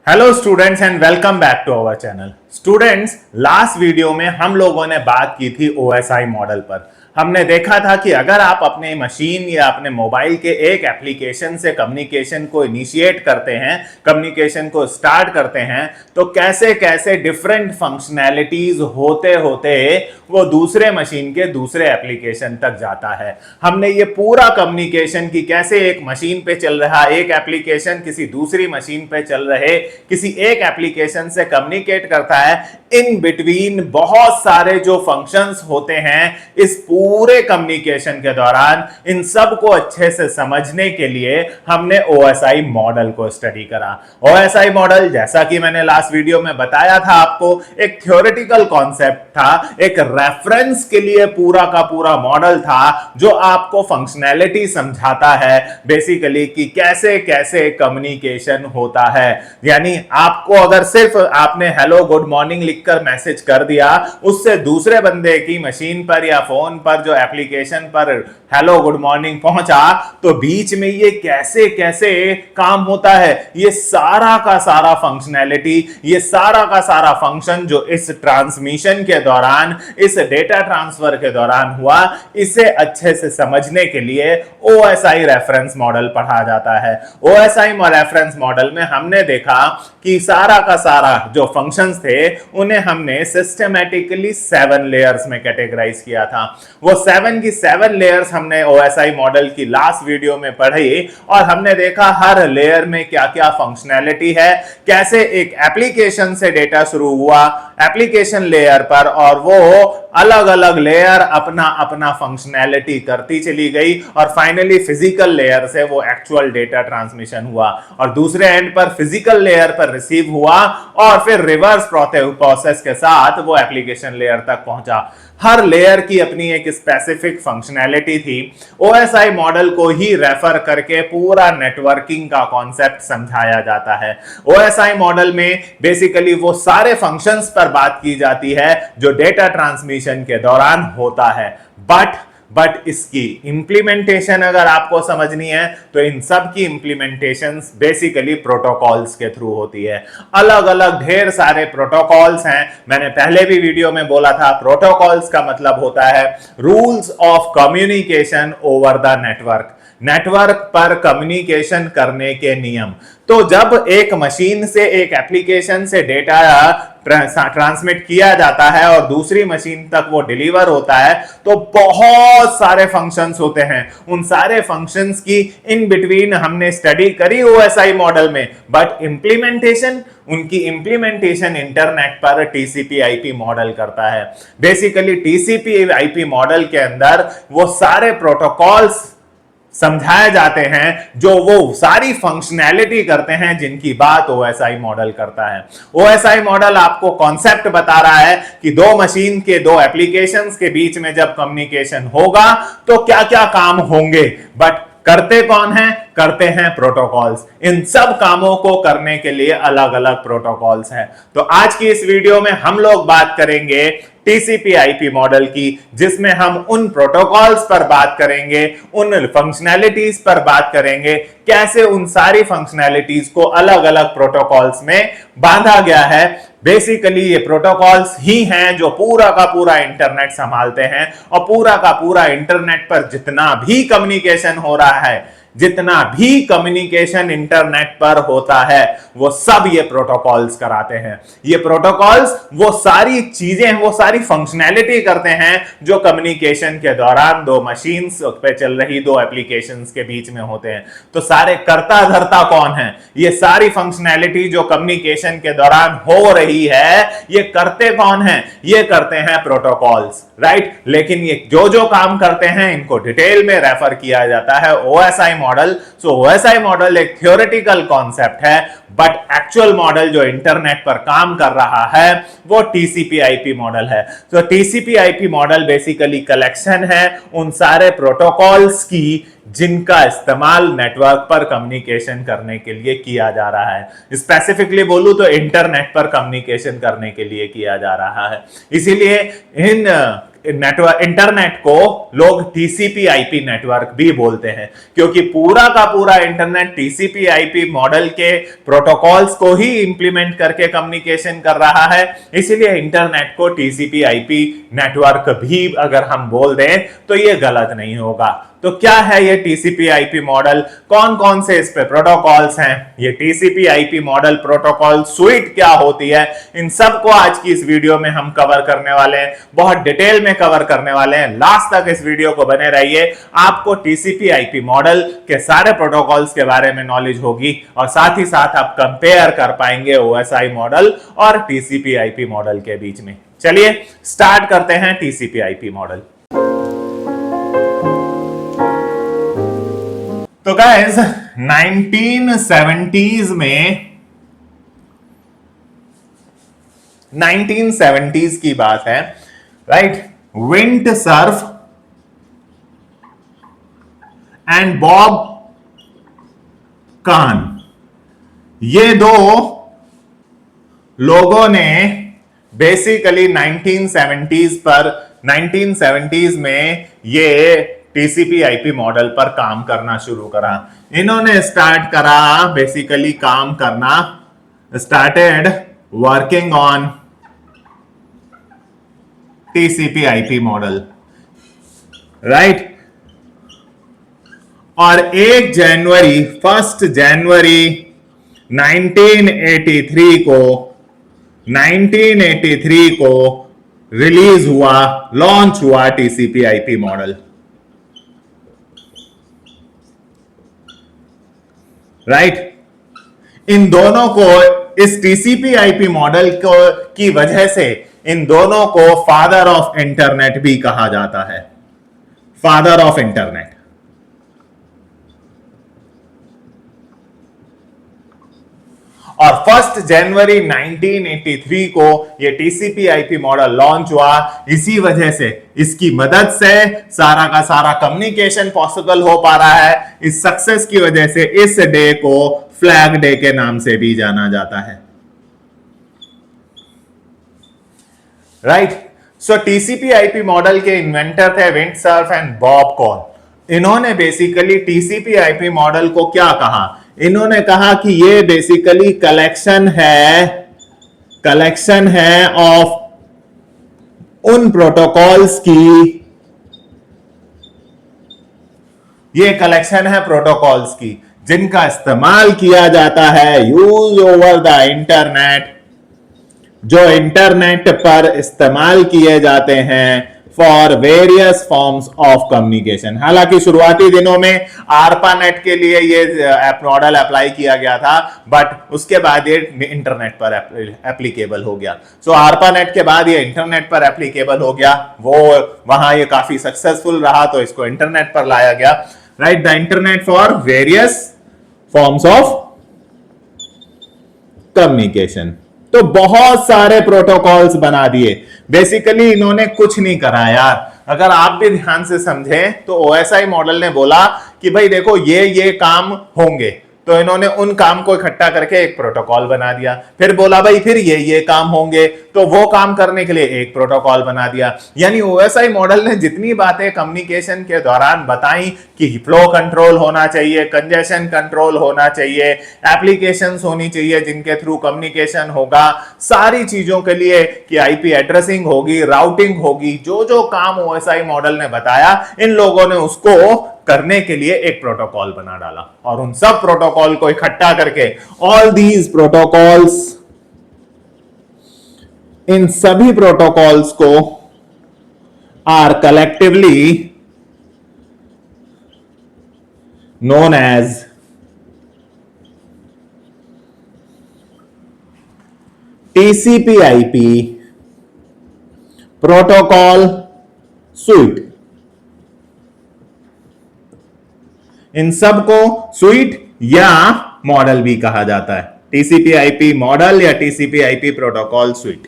Hello students and welcome back to our channel. Students, last video में हम लोगों ने बात की थी ओएसआई मॉडल पर। हमने देखा था कि अगर आप अपने मशीन या अपने मोबाइल के एक एप्लीकेशन से कम्युनिकेशन को इनिशिएट करते हैं, कम्युनिकेशन को स्टार्ट करते हैं, तो कैसे कैसे डिफरेंट फंक्शनैलिटीज होते होते वो दूसरे मशीन के दूसरे एप्लीकेशन तक जाता है। हमने ये पूरा कम्युनिकेशन की कैसे एक मशीन पे चल रहा एक एप्लीकेशन किसी दूसरी मशीन पे चल रहे किसी एक एप्लीकेशन से कम्युनिकेट करता है, इन बिटवीन बहुत सारे जो फंक्शंस होते हैं इस पूरे कम्युनिकेशन के दौरान, इन सब को अच्छे से समझने के लिए हमने ओएसआई मॉडल को स्टडी करा। ओएसआई मॉडल, जैसा कि मैंने लास्ट वीडियो में बताया था आपको, एक थ्योरेटिकल कॉन्सेप्ट था, एक रेफरेंस के लिए पूरा का पूरा मॉडल था जो आपको फंक्शनैलिटी समझाता है बेसिकली कि कैसे कैसे कम्युनिकेशन होता है। यानी आपको अगर सिर्फ आपने हेलो गुड मॉर्निंग लिखकर मैसेज कर दिया, उससे दूसरे बंदे की मशीन पर या फोन पर जो एप्लीकेशन पर हेलो गुड मॉर्निंग पहुंचा, तो बीच में ये कैसे कैसे काम होता है, ये सारा का सारा फंक्शनैलिटी, ये सारा का सारा फंक्शन जो इस ट्रांसमिशन के दौरान, इस डेटा ट्रांसफर के दौरान हुआ, इसे अच्छे से समझने के लिए ओएसआई रेफरेंस मॉडल पढ़ा जाता है। ओएसआई रेफरेंस मॉडल में हमने देखा कि सारा का सारा जो फंक्शंस थे उन्हें हमने सिस्टमैटिकली 7 लेयर्स में कैटेगराइज किया था। वो 7 की 7 लेयर्स हमने ओएसआई मॉडल की लास्ट वीडियो में पढ़ी और हमने देखा हर लेयर में क्या क्या फंक्शनैलिटी है, कैसे एक एप्लीकेशन से डेटा शुरू हुआ एप्लीकेशन लेयर पर और वो अलग अलग लेयर अपना अपना फंक्शनैलिटी करती चली गई और फाइनली फिजिकल लेयर से वो एक्चुअल डेटा ट्रांसमिशन हुआ और दूसरे एंड पर फिजिकल लेयर पर रिसीव हुआ और फिर रिवर्स प्रोसेस के साथ वो एप्लीकेशन लेयर तक पहुंचा। हर लेयर की अपनी एक स्पेसिफिक फंक्शनैलिटी थी। ओएसआई मॉडल को ही रेफर करके पूरा नेटवर्किंग का कॉन्सेप्ट समझाया जाता है। ओएसआई मॉडल में बेसिकली वो सारे फंक्शंस पर बात की जाती है जो डेटा ट्रांसमिशन के दौरान होता है। बट इसकी इंप्लीमेंटेशन अगर आपको समझनी है तो इन सब की इंप्लीमेंटेशन बेसिकली प्रोटोकॉल्स के थ्रू होती है। अलग अलग ढेर सारे प्रोटोकॉल्स हैं। मैंने पहले भी वीडियो में बोला था, प्रोटोकॉल्स का मतलब होता है rules of communication over the network, network पर कम्युनिकेशन करने के नियम। तो जब एक मशीन से एक एप्लीकेशन से डेटा ट्रांसमिट किया जाता है और दूसरी मशीन तक वो डिलीवर होता है तो बहुत सारे फंक्शंस होते हैं। उन सारे फंक्शंस की इन बिटवीन हमने स्टडी करी ओएसआई मॉडल में, बट इंप्लीमेंटेशन, उनकी इंप्लीमेंटेशन इंटरनेट पर टीसीपी आईपी मॉडल करता है। बेसिकली टीसीपी आईपी मॉडल के अंदर वो सारे प्रोटोकॉल्स समझाए जाते हैं जो वो सारी फंक्शनैलिटी करते हैं जिनकी बात ओएसआई मॉडल करता है। ओएसआई मॉडल आपको कॉन्सेप्ट बता रहा है कि दो मशीन के दो एप्लीकेशंस के बीच में जब कम्युनिकेशन होगा तो क्या क्या काम होंगे, बट करते कौन है? करते हैं प्रोटोकॉल्स। इन सब कामों को करने के लिए अलग अलग प्रोटोकॉल्स हैं। तो आज की इस वीडियो में हम लोग बात करेंगे टीसीपी आईपी मॉडल की, जिसमें हम उन प्रोटोकॉल्स पर बात करेंगे, उन फंक्शनैलिटीज पर बात करेंगे, कैसे उन सारी फंक्शनैलिटीज को अलग अलग प्रोटोकॉल्स में बांधा गया है। बेसिकली ये प्रोटोकॉल्स ही हैं जो पूरा का पूरा इंटरनेट संभालते हैं और पूरा का पूरा इंटरनेट पर जितना भी कम्युनिकेशन हो रहा है, जितना भी कम्युनिकेशन इंटरनेट पर होता है, वो सब ये प्रोटोकॉल्स कराते हैं। ये प्रोटोकॉल्स वो सारी चीजें, वो सारी फंक्शनैलिटी करते हैं जो कम्युनिकेशन के दौरान दो मशीन्स पे चल रही दो एप्लीकेशंस के बीच में होते हैं। तो सारे करता धरता कौन है? ये सारी फंक्शनैलिटी जो कम्युनिकेशन के दौरान हो रही है, ये करते कौन है? ये करते हैं प्रोटोकॉल्स, राइट। लेकिन ये जो जो काम करते हैं इनको डिटेल में रेफर किया जाता है ओएसआई मॉडल। सो ओएसआई मॉडल एक थ्योरेटिकल कॉन्सेप्ट है, बट एक्चुअल मॉडल जो इंटरनेट पर काम कर रहा है वो टीसीपी आईपी मॉडल है। तो TCP IP model basically collection है उन सारे प्रोटोकॉल्स की जिनका इस्तेमाल नेटवर्क पर कम्युनिकेशन करने के लिए किया जा रहा है। स्पेसिफिकली बोलूं तो इंटरनेट पर कम्युनिकेशन करने के लिए किया जा रहा है। इसीलिए इन नेटवर्क इंटरनेट को लोग टीसीपी आईपी नेटवर्क भी बोलते हैं, क्योंकि पूरा का पूरा इंटरनेट टीसीपी आईपी मॉडल के प्रोटोकॉल्स को ही इंप्लीमेंट करके कम्युनिकेशन कर रहा है। इसीलिए इंटरनेट को टीसीपी आईपी नेटवर्क भी अगर हम बोल दें तो ये गलत नहीं होगा। तो क्या है ये टीसीपी आईपी मॉडल, कौन कौन से इस पे प्रोटोकॉल्स हैं, ये TCP IP model protocol suite क्या होती है, इन सब को आज की इस वीडियो में हम कवर करने वाले हैं, बहुत डिटेल में कवर करने वाले हैं। लास्ट तक इस वीडियो को बने रहिए, आपको टीसीपी आईपी मॉडल के सारे प्रोटोकॉल्स के बारे में नॉलेज होगी और साथ ही साथ आप कंपेयर कर पाएंगे ओएसआई मॉडल और टीसीपी आईपी मॉडल के बीच में। चलिए स्टार्ट करते हैं टीसीपी आईपी मॉडल। तो गाइस 1970s की बात है, right. Vint Cerf and Bob Kahn, ये दो लोगों ने बेसिकली 1970s में ये टीसीपी आईपी मॉडल पर काम करना शुरू करा। इन्होंने स्टार्ट करा बेसिकली काम करना, started working on TCP IP model, right. और 1 जनवरी 1983 को रिलीज हुआ, लॉन्च हुआ टीसीपी आईपी मॉडल, राइट। इन दोनों को, इस टीसीपी आईपी मॉडल को की वजह से इन दोनों को फादर ऑफ इंटरनेट भी कहा जाता है, फादर ऑफ इंटरनेट। और 1 जनवरी 1983 को ये टीसीपी आईपी मॉडल लॉन्च हुआ। इसी वजह से, इसकी मदद से सारा का सारा कम्युनिकेशन पॉसिबल हो पा रहा है। इस सक्सेस की वजह से इस डे को फ्लैग डे के नाम से भी जाना जाता है, राइट। सो टीसीपी आईपी मॉडल के इन्वेंटर थे विंटसर्फ एंड बॉब काहन। इन्होंने बेसिकली टीसीपी आईपी मॉडल को क्या कहा, इन्होंने कहा कि ये बेसिकली कलेक्शन है ऑफ उन प्रोटोकॉल्स की, ये कलेक्शन है प्रोटोकॉल्स की जिनका इस्तेमाल किया जाता है, यूज ओवर द इंटरनेट, जो इंटरनेट पर इस्तेमाल किए जाते हैं for various forms of communication. हालांकि शुरुआती दिनों में आरपानेट के लिए ये मॉडल अप्लाई किया गया था, बट उसके बाद ये इंटरनेट पर एप्लीकेबल हो गया। सो आरपानेट के बाद ये इंटरनेट पर एप्लीकेबल हो गया, वो वहां ये काफी सक्सेसफुल रहा, तो इसको इंटरनेट पर लाया गया, right. The internet for various forms of communication. तो बहुत सारे प्रोटोकॉल्स बना दिए। बेसिकली इन्होंने कुछ नहीं करा यार, अगर आप भी ध्यान से समझें तो ओएसआई मॉडल ने बोला कि भाई देखो ये काम होंगे, तो इन्होंने उन काम को इकट्ठा करके एक प्रोटोकॉल बना दिया। फिर बोला भाई फिर ये काम होंगे, तो वो काम करने के लिए एक प्रोटोकॉल बना दिया। यानी ओएसआई मॉडल ने जितनी बातें कम्युनिकेशन के दौरान बताई कि फ्लो कंट्रोल होना चाहिए, कंजेशन कंट्रोल होना चाहिए, एप्लीकेशंस होनी चाहिए जिनके थ्रू कम्युनिकेशन होगा, सारी चीजों के लिए कि आईपी एड्रेसिंग होगी, राउटिंग होगी, जो जो काम ओएसआई मॉडल ने बताया, इन लोगों ने उसको करने के लिए एक प्रोटोकॉल बना डाला। और उन सब प्रोटोकॉल को इकट्ठा करके, ऑल दीज प्रोटोकॉल्स, इन सभी प्रोटोकॉल्स को are collectively known as TCP IP protocol suite. इन सब को सुइट या मॉडल भी कहा जाता है, टीसीपी आईपी मॉडल या TCP IP protocol suite,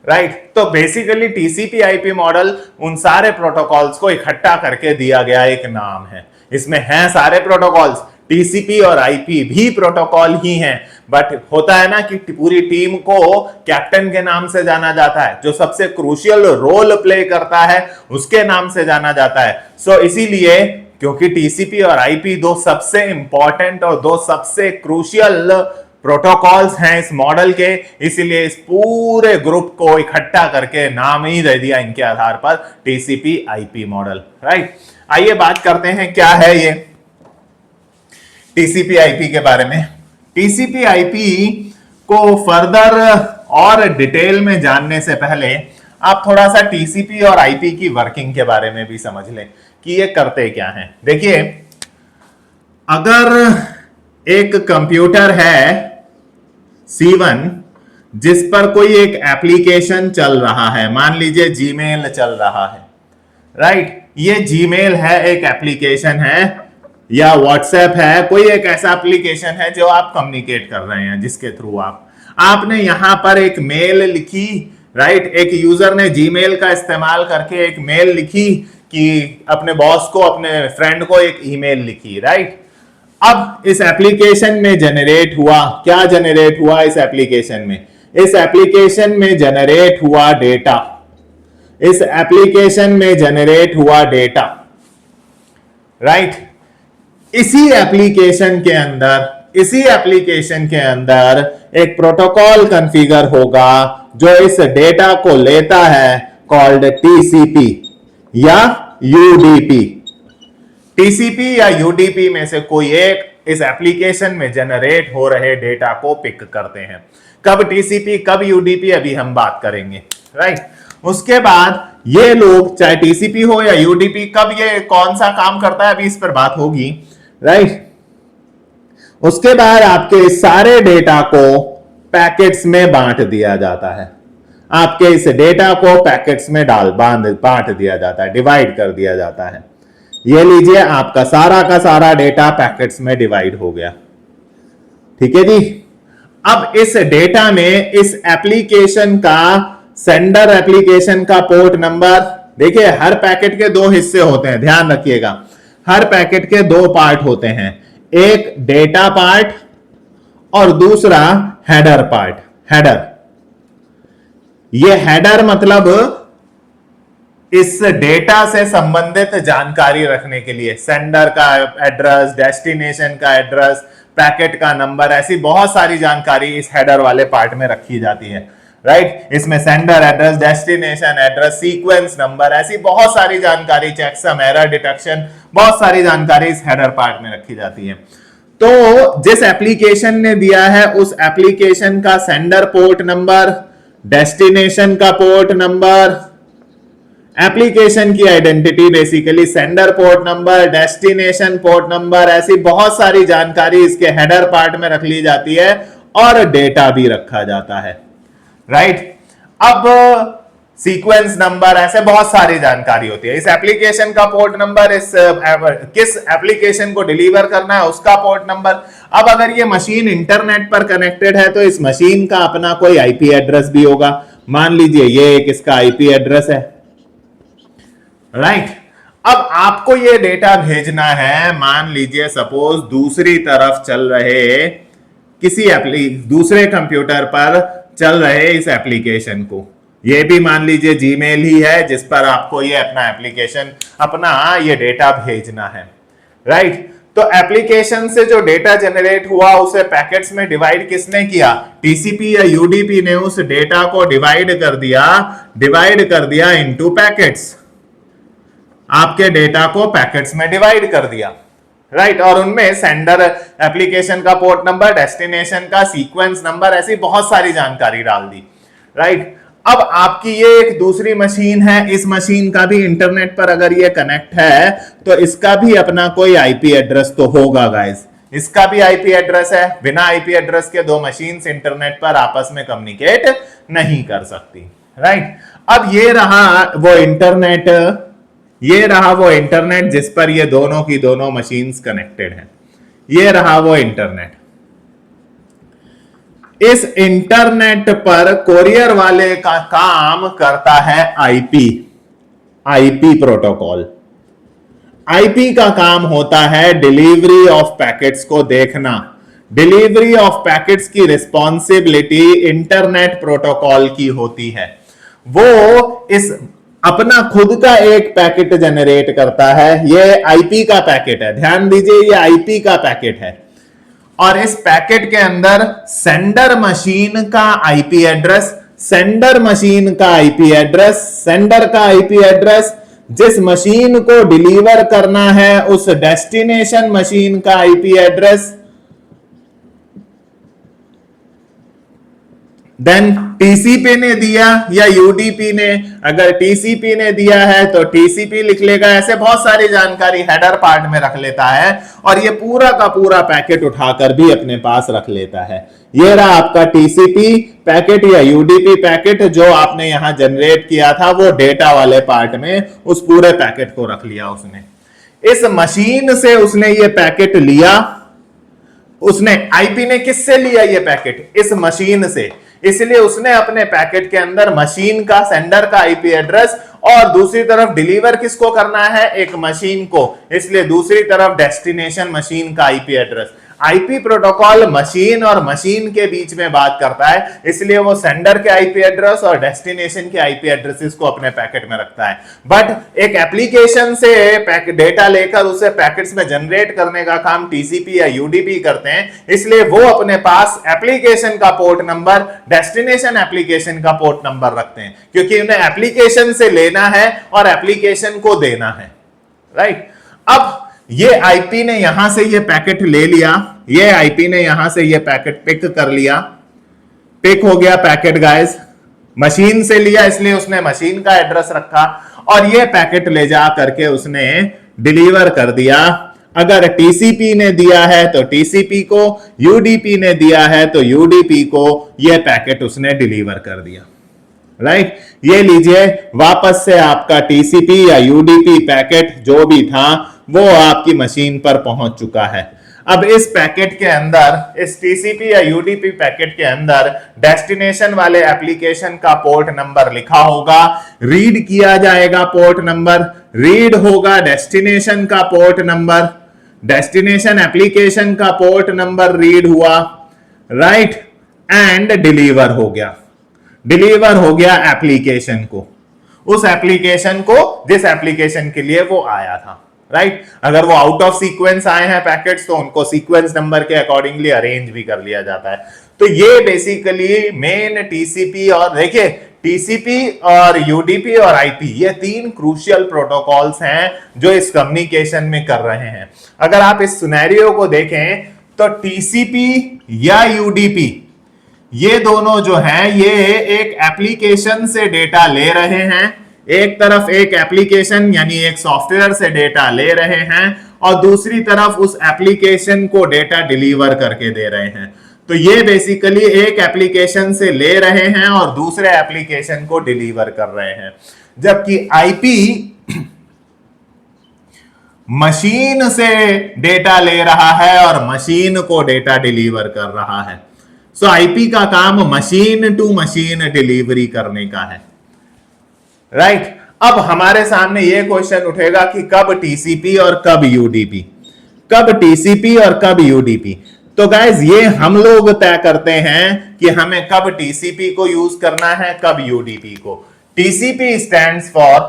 right. तो बेसिकली टीसीपी आईपी मॉडल उन सारे प्रोटोकॉल्स को इकट्ठा करके दिया गया एक नाम है। इसमें हैं सारे प्रोटोकॉल्स, टीसीपी और आईपी भी प्रोटोकॉल ही हैं, बट होता है ना कि पूरी टीम को कैप्टन के नाम से जाना जाता है, जो सबसे क्रूशियल रोल प्ले करता है उसके नाम से जाना जाता है। सो इसीलिए क्योंकि टीसीपी और आईपी दो सबसे इंपॉर्टेंट और दो सबसे क्रूशियल प्रोटोकॉल्स हैं इस मॉडल के, इसीलिए इस पूरे ग्रुप को इकट्ठा करके नाम ही दे दिया इनके आधार पर टीसीपी आईपी मॉडल, राइट। आइए बात करते हैं क्या है ये टीसीपी आईपी के बारे में। टीसीपी आईपी को फर्दर और डिटेल में जानने से पहले आप थोड़ा सा टीसीपी और आईपी की वर्किंग के बारे में भी समझ लें कि ये करते क्या हैं। देखिए, अगर एक कंप्यूटर है C1 जिस पर कोई एक एप्लीकेशन चल रहा है, मान लीजिए जीमेल चल रहा है, राइट। ये जीमेल है, एक एप्लीकेशन है, या व्हाट्सएप है, कोई एक ऐसा एप्लीकेशन है जो आप कम्युनिकेट कर रहे हैं, जिसके थ्रू आपने यहां पर एक मेल लिखी, राइट। एक यूजर ने जीमेल का इस्तेमाल करके एक मेल लिखी कि अपने बॉस को, अपने फ्रेंड को एक ईमेल लिखी, राइट। अब इस एप्लीकेशन में जनरेट हुआ, क्या जनरेट हुआ इस एप्लीकेशन में? इस एप्लीकेशन में जनरेट हुआ डेटा, इस एप्लीकेशन में जनरेट हुआ डेटा, राइट। इसी एप्लीकेशन के अंदर एक प्रोटोकॉल कॉन्फ़िगर होगा जो इस डेटा को लेता है, कॉल्ड टीसीपी या यूडीपी। टीसीपी या यूडीपी में से कोई एक इस एप्लीकेशन में जनरेट हो रहे डेटा को पिक करते हैं। कब टीसीपी कब यूडीपी अभी हम बात करेंगे, राइट। उसके बाद ये लोग, चाहे टीसीपी हो या यूडीपी, कब ये कौन सा काम करता है अभी इस पर बात होगी, राइट। उसके बाद आपके सारे डेटा को पैकेट्स में बांट दिया जाता है, आपके इस डेटा को पैकेट्स में बांट दिया जाता है, डिवाइड कर दिया जाता है। ये लीजिए, आपका सारा का सारा डेटा पैकेट्स में डिवाइड हो गया, ठीक है जी। अब इस डेटा में इस एप्लीकेशन का, सेंडर एप्लीकेशन का पोर्ट नंबर, देखिए हर पैकेट के दो हिस्से होते हैं, ध्यान रखिएगा। हर पैकेट के दो पार्ट होते हैं, एक डेटा पार्ट और दूसरा हेडर पार्ट। हेडर, ये हेडर मतलब इस डेटा से संबंधित जानकारी रखने के लिए, सेंडर का एड्रेस, डेस्टिनेशन का एड्रेस, पैकेट का नंबर, ऐसी बहुत सारी जानकारी इस हेडर वाले पार्ट में रखी जाती है, राइट। इसमें sender address, destination address, sequence number, ऐसी बहुत सारी जानकारी, चेकसम, एरर डिटेक्शन, बहुत सारी जानकारी इस हेडर पार्ट में रखी जाती है। तो जिस एप्लीकेशन ने दिया है उस एप्लीकेशन का सेंडर पोर्ट नंबर, डेस्टिनेशन का पोर्ट नंबर, एप्लीकेशन की identity, basically sender port number, destination port number, ऐसी बहुत सारी जानकारी इसके हेडर पार्ट में रख ली जाती है और डेटा भी रखा जाता है, राइट। अब सीक्वेंस नंबर, ऐसे बहुत सारी जानकारी होती है। इस एप्लीकेशन का पोर्ट नंबर, इस किस एप्लीकेशन को डिलीवर करना है उसका पोर्ट नंबर। अब अगर ये मशीन इंटरनेट पर कनेक्टेड है तो इस मशीन का अपना कोई आईपी एड्रेस भी होगा। मान लीजिए ये एक इसका आईपी एड्रेस है, राइट। अब आपको ये डेटा भेजना है, मान लीजिए सपोज दूसरी तरफ चल रहे किसी दूसरे कंप्यूटर पर चल रहे इस एप्लीकेशन को, ये भी मान लीजिए जीमेल ही है जिस पर आपको ये अपना एप्लीकेशन, अपना ये डेटा भेजना है, राइट। तो एप्लीकेशन से जो डेटा जनरेट हुआ उसे पैकेट्स में डिवाइड किसने किया? टीसीपी या यूडीपी ने उस डेटा को डिवाइड कर दिया इनटू पैकेट्स, आपके डेटा को पैकेट्स में डिवाइड कर दिया, राइट। और उनमें सेंडर एप्लीकेशन का पोर्ट नंबर, डेस्टिनेशन का सीक्वेंस नंबर, ऐसी बहुत सारी जानकारी डाल दी, राइट। अब आपकी ये एक दूसरी मशीन है, इस मशीन का भी इंटरनेट पर अगर ये कनेक्ट है तो इसका भी अपना कोई आईपी एड्रेस तो होगा गाइस, इसका भी आईपी एड्रेस है। बिना आईपी एड्रेस के दो मशीन्स इंटरनेट पर आपस में कम्युनिकेट नहीं कर सकती, राइट। अब ये रहा वो इंटरनेट जिस पर ये दोनों की दोनों मशीन्स कनेक्टेड हैं। ये रहा वो इंटरनेट। इस इंटरनेट पर कोरियर वाले का काम करता है आईपी प्रोटोकॉल। आईपी का काम होता है डिलीवरी ऑफ पैकेट्स को देखना, डिलीवरी ऑफ पैकेट्स की रिस्पॉन्सिबिलिटी इंटरनेट प्रोटोकॉल की होती है। वो इस अपना खुद का एक पैकेट जनरेट करता है। ये आईपी का पैकेट है, ध्यान दीजिए, ये आईपी का पैकेट है। और इस पैकेट के अंदर सेंडर मशीन का आईपी एड्रेस, सेंडर मशीन का आईपी एड्रेस, सेंडर का आईपी एड्रेस, जिस मशीन को डिलीवर करना है उस डेस्टिनेशन मशीन का आईपी एड्रेस, देन टीसीपी ने दिया या यूडीपी ने, अगर टीसीपी ने दिया है तो टीसीपी लिख लेगा। ऐसे बहुत सारी जानकारी हेडर पार्ट में रख लेता है और ये पूरा का पूरा पैकेट उठाकर भी अपने पास रख लेता है। ये रहा आपका टीसीपी पैकेट या यूडीपी पैकेट जो आपने यहां जनरेट किया था, वो डेटा वाले पार्ट में उस पूरे पैकेट को रख लिया उसने। इस मशीन से उसने ये पैकेट लिया, उसने आईपी ने किससे लिया ये पैकेट? इस मशीन से। इसलिए उसने अपने पैकेट के अंदर मशीन का, सेंडर का आईपी एड्रेस और दूसरी तरफ डिलीवर किसको करना है? एक मशीन को, इसलिए दूसरी तरफ डेस्टिनेशन मशीन का IP address. IP protocol machine और मशीन के बीच में बात करता है, इसलिए वो सेंडर के आईपी एड्रेस और डेस्टिनेशन के आईपी एड्रेसेस को अपने पैकेट में रखता है। बट एक एप्लीकेशन से डेटा लेकर उसे पैकेट्स में जनरेट करने का काम टीसीपी या यूडीपी करते हैं, इसलिए वो अपने पास एप्लीकेशन का पोर्ट नंबर, डेस्टिनेशन एप्लीकेशन का पोर्ट नंबर रखते हैं, क्योंकि उन्हें एप्लीकेशन से लेना है और एप्लीकेशन को देना है, राइट। अब ये आईपी ने यहां से ये पैकेट ले लिया, ये आईपी ने यहां से ये पैकेट पिक कर लिया, पिक हो गया पैकेट गाइस, मशीन से लिया इसलिए उसने मशीन का एड्रेस रखा और ये पैकेट ले जा करके उसने डिलीवर कर दिया। अगर टीसीपी ने दिया है तो टीसीपी को, यूडीपी ने दिया है तो यूडीपी को ये पैकेट उसने डिलीवर कर दिया, राइट। ये लीजिए वापस से आपका टीसीपी या यूडीपी पैकेट जो भी था वो आपकी मशीन पर पहुंच चुका है। अब इस पैकेट के अंदर, इस टीसीपी या यूडीपी पैकेट के अंदर डेस्टिनेशन वाले एप्लीकेशन का पोर्ट नंबर लिखा होगा, रीड किया जाएगा पोर्ट नंबर, रीड होगा डेस्टिनेशन का पोर्ट नंबर, डेस्टिनेशन एप्लीकेशन का पोर्ट नंबर रीड हुआ, राइट, एंड डिलीवर हो गया, डिलीवर हो गया एप्लीकेशन को, उस एप्लीकेशन को जिस एप्लीकेशन के लिए वो आया था, राइट। अगर वो आउट ऑफ सीक्वेंस आए हैं पैकेट्स तो उनको सीक्वेंस नंबर के अकॉर्डिंगली अरेंज भी कर लिया जाता है। तो ये बेसिकली मेन टीसीपी, और देखिए टीसीपी और यूडीपी और आईपी ये तीन क्रूशियल प्रोटोकॉल्स हैं जो इस कम्युनिकेशन में कर रहे हैं। अगर आप इस सिनेरियो को देखें तो टीसीपी या यूडीपी ये दोनों जो हैं ये एक एप्लीकेशन से डेटा ले रहे हैं, एक तरफ एक एप्लीकेशन यानी एक सॉफ्टवेयर से डेटा ले रहे हैं और दूसरी तरफ उस एप्लीकेशन को डेटा डिलीवर करके दे रहे हैं। तो ये बेसिकली एक एप्लीकेशन से ले रहे हैं और दूसरे एप्लीकेशन को डिलीवर कर रहे हैं, जबकि आईपी मशीन से डेटा ले रहा है और मशीन को डेटा डिलीवर कर रहा है। सो आईपी का काम मशीन टू मशीन डिलीवरी करने का है, राइट। अब हमारे सामने ये क्वेश्चन उठेगा कि कब टीसीपी और कब यूडीपी, कब टीसीपी और कब यूडीपी। तो गाइज ये हम लोग तय करते हैं कि हमें कब टीसीपी को यूज करना है, कब यूडीपी को। TCP stands for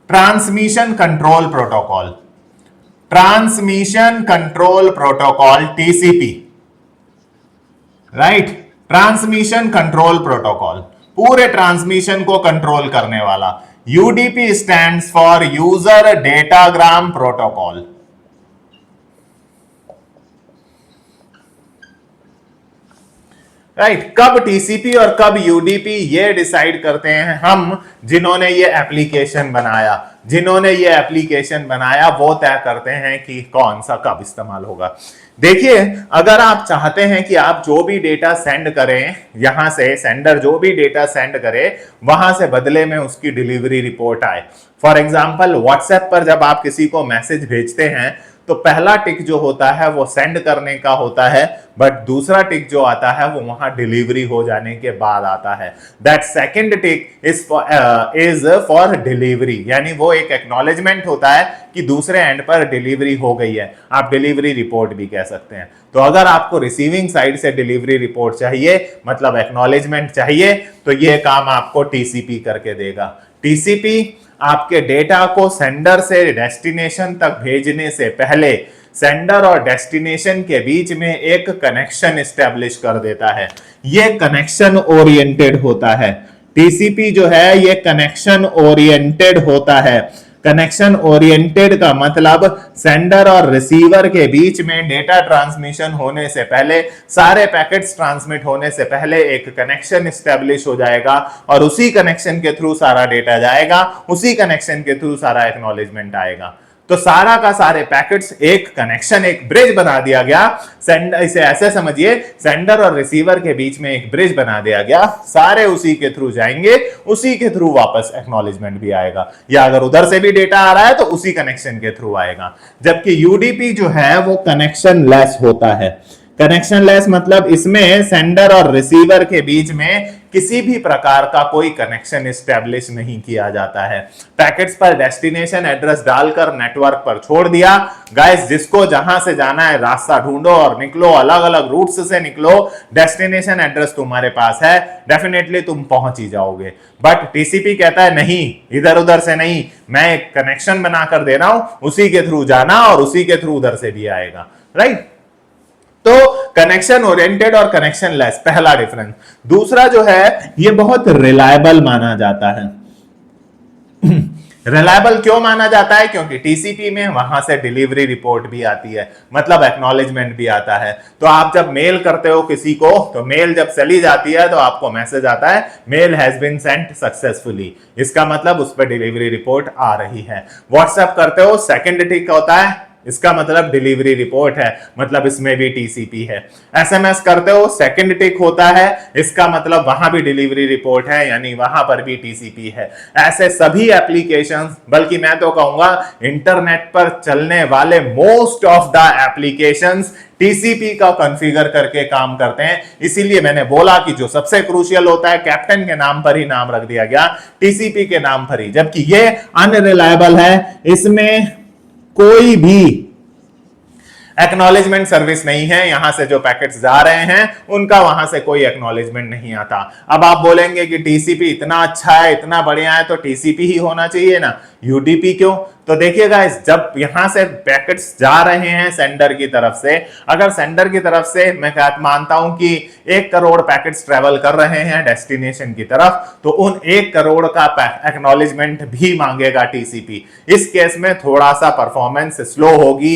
transmission control protocol, transmission control protocol TCP, right. Transmission control protocol पूरे ट्रांसमिशन को कंट्रोल करने वाला। UDP stands for user datagram protocol, right. कब टीसीपी और कब यूडीपी ये डिसाइड करते हैं हम, जिन्होंने ये एप्लीकेशन बनाया, जिन्होंने ये एप्लीकेशन बनाया वो तय करते हैं कि कौन सा कब इस्तेमाल होगा। देखिए अगर आप चाहते हैं कि आप जो भी डेटा सेंड करें, यहां से सेंडर जो भी डेटा सेंड करे वहां से बदले में उसकी डिलीवरी रिपोर्ट आए। फॉर एग्जांपल व्हाट्सएप पर जब आप किसी को मैसेज भेजते हैं तो पहला टिक जो होता है वो सेंड करने का होता है, बट दूसरा टिक जो आता है वो वहां डिलीवरी हो जाने के बाद आता है। That second tick is for delivery, यानी वो एक एक्नॉलेजमेंट होता है कि दूसरे एंड पर डिलीवरी हो गई है। आप डिलीवरी रिपोर्ट भी कह सकते हैं। तो अगर आपको रिसीविंग साइड से डिलीवरी रिपोर्ट चाहिए, मतलब एक्नॉलेजमेंट चाहिए, तो ये काम आपको टीसीपी करके देगा। टीसीपी आपके डेटा को सेंडर से डेस्टिनेशन तक भेजने से पहले सेंडर और डेस्टिनेशन के बीच में एक कनेक्शन एस्टेब्लिश कर देता है। ये कनेक्शन ओरिएंटेड होता है। टीसीपी जो है ये कनेक्शन ओरिएंटेड होता है। कनेक्शन ओरिएंटेड का मतलब सेंडर और रिसीवर के बीच में डेटा ट्रांसमिशन होने से पहले, सारे पैकेट्स ट्रांसमिट होने से पहले एक कनेक्शन एस्टेब्लिश हो जाएगा और उसी कनेक्शन के थ्रू सारा डेटा जाएगा, उसी कनेक्शन के थ्रू सारा एक्नॉलेजमेंट आएगा। तो सारा का सारे पैकेट्स एक कनेक्शन, एक ब्रिज बना दिया गया। इसे ऐसे समझिए, सेंडर और रिसीवर के बीच में एक ब्रिज बना दिया गया, सारे उसी के थ्रू जाएंगे, उसी के थ्रू वापस एक्नॉलेजमेंट भी आएगा, या अगर उधर से भी डेटा आ रहा है तो उसी कनेक्शन के थ्रू आएगा। जबकि यूडीपी जो है वो कनेक्शन लेस होता है। कनेक्शन लेस मतलब इसमें सेंडर और रिसीवर के बीच में किसी भी प्रकार का कोई कनेक्शन एस्टेब्लिश नहीं किया जाता है। पैकेट्स पर डेस्टिनेशन एड्रेस डालकर नेटवर्क पर छोड़ दिया। गाइस, जिसको जहां से जाना है रास्ता ढूंढो और निकलो, अलग अलग रूट्स से निकलो, डेस्टिनेशन एड्रेस तुम्हारे पास है, डेफिनेटली तुम पहुंच ही जाओगे। बट टीसीपी कहता है नहीं, इधर उधर से नहीं, मैं एक कनेक्शन बनाकर दे रहा हूं, उसी के थ्रू जाना और उसी के थ्रू उधर से भी आएगा। राइट? तो कनेक्शन ओरिएंटेड और कनेक्शन लेस, पहला डिफरेंस। दूसरा जो है ये बहुत रिलायबल माना जाता है। रिलायबल क्यों माना जाता है? क्योंकि टीसीपी में वहां से डिलीवरी रिपोर्ट भी आती है, मतलब एक्नॉलेजमेंट भी आता है। तो आप जब मेल करते हो किसी को, तो मेल जब चली जाती है तो आपको मैसेज आता है mail has been sent successfully. इसका मतलब उस पर डिलीवरी रिपोर्ट आ रही है। व्हाट्सएप करते हो, सेकंड टिक होता है, इसका मतलब डिलीवरी रिपोर्ट है, मतलब इसमें भी टीसीपी है। एसएमएस करते हो, सेकंड टिक होता है, इसका मतलब वहां भी डिलीवरी रिपोर्ट है, यानी वहां पर भी टीसीपी है। ऐसे सभी एप्लीकेशंस, बल्कि मैं तो कहूंगा इंटरनेट पर चलने वाले most of the applications TCP का कॉन्फ़िगर करके काम करते हैं। इसीलिए मैंने बोला कि जो सबसे क्रूशियल होता है, कैप्टन के नाम पर ही नाम रख दिया गया, टीसीपी के नाम पर ही। जबकि ये अनरिलायबल है, इसमें कोई भी एक्नॉलेजमेंट सर्विस नहीं है। यहां से जो पैकेट्स जा रहे हैं उनका वहां से कोई एक्नॉलेजमेंट नहीं आता। अब आप बोलेंगे कि टीसीपी इतना अच्छा है, इतना बढ़िया है, तो टीसीपी ही होना चाहिए ना, यूडीपी क्यों? तो देखिएगा, जब यहां से पैकेट्स जा रहे हैं सेंडर की तरफ से, अगर सेंडर की तरफ से मैं मानता हूं कि 1 करोड़ पैकेट्स ट्रेवल कर रहे हैं डेस्टिनेशन की तरफ, तो उन 1 करोड़ का एक्नॉलेजमेंट भी मांगेगा टीसीपी। इस केस में थोड़ा सा परफॉर्मेंस स्लो होगी,